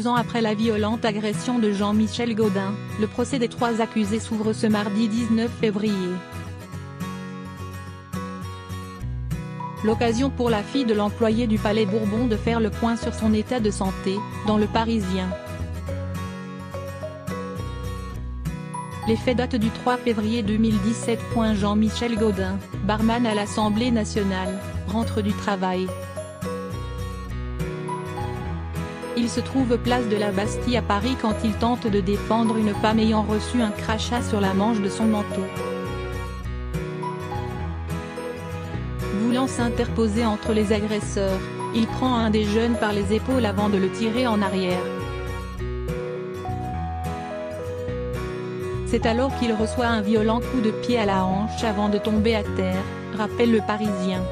2 ans après la violente agression de Jean-Michel Gaudin, le procès des 3 accusés s'ouvre ce mardi 19 février. L'occasion pour la fille de l'employé du Palais Bourbon de faire le point sur son état de santé, dans Le Parisien. Les faits datent du 3 février 2017. Jean-Michel Gaudin, barman à l'Assemblée nationale, rentre du travail. Il se trouve place de la Bastille à Paris quand il tente de défendre une femme ayant reçu un crachat sur la manche de son manteau. Voulant s'interposer entre les agresseurs, il prend un des jeunes par les épaules avant de le tirer en arrière. C'est alors qu'il reçoit un violent coup de pied à la hanche avant de tomber à terre, rappelle Le Parisien.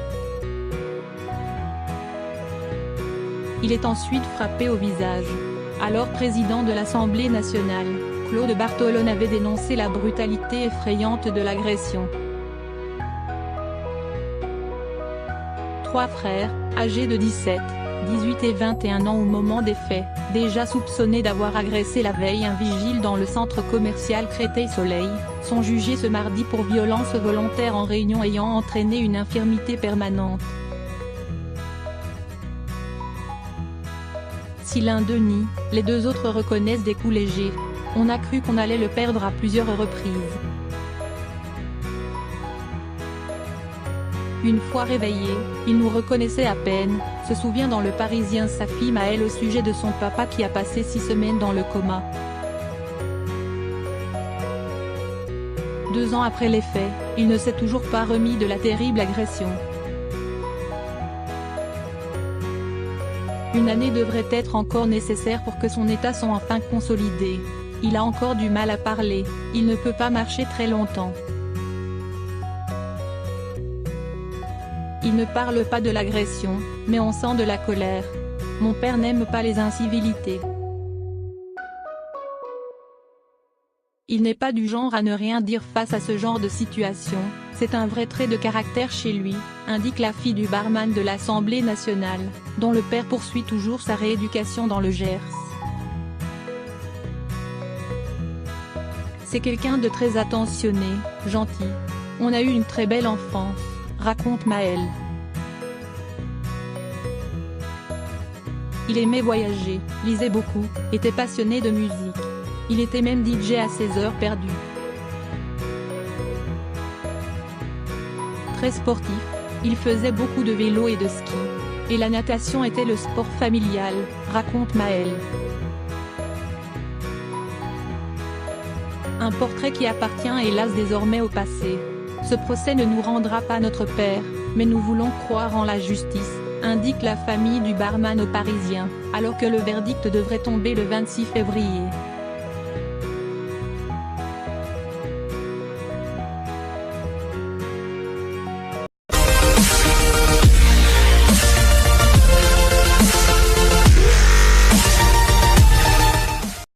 Il est ensuite frappé au visage. Alors président de l'Assemblée nationale, Claude Bartolone avait dénoncé la brutalité effrayante de l'agression. 3 frères, âgés de 17, 18 et 21 ans au moment des faits, déjà soupçonnés d'avoir agressé la veille un vigile dans le centre commercial Créteil-Soleil, sont jugés ce mardi pour violence volontaire en réunion ayant entraîné une infirmité permanente. Si l'un d'eux nie, les 2 autres reconnaissent des coups légers. On a cru qu'on allait le perdre à plusieurs reprises. Une fois réveillé, il nous reconnaissait à peine, se souvient dans Le Parisien sa fille Maëlle au sujet de son papa qui a passé 6 semaines dans le coma. 2 ans après les faits, il ne s'est toujours pas remis de la terrible agression. Une année devrait être encore nécessaire pour que son état soit enfin consolidé. Il a encore du mal à parler, il ne peut pas marcher très longtemps. Il ne parle pas de l'agression, mais on sent de la colère. Mon père n'aime pas les incivilités. Il n'est pas du genre à ne rien dire face à ce genre de situation, c'est un vrai trait de caractère chez lui, indique la fille du barman de l'Assemblée nationale, dont le père poursuit toujours sa rééducation dans le Gers. C'est quelqu'un de très attentionné, gentil. On a eu une très belle enfance, raconte Maëlle. Il aimait voyager, lisait beaucoup, était passionné de musique. Il était même DJ à ses heures perdues. Très sportif, il faisait beaucoup de vélo et de ski. Et la natation était le sport familial, raconte Maëlle. Un portrait qui appartient hélas désormais au passé. Ce procès ne nous rendra pas notre père, mais nous voulons croire en la justice, indique la famille du barman au Parisien, alors que le verdict devrait tomber le 26 février.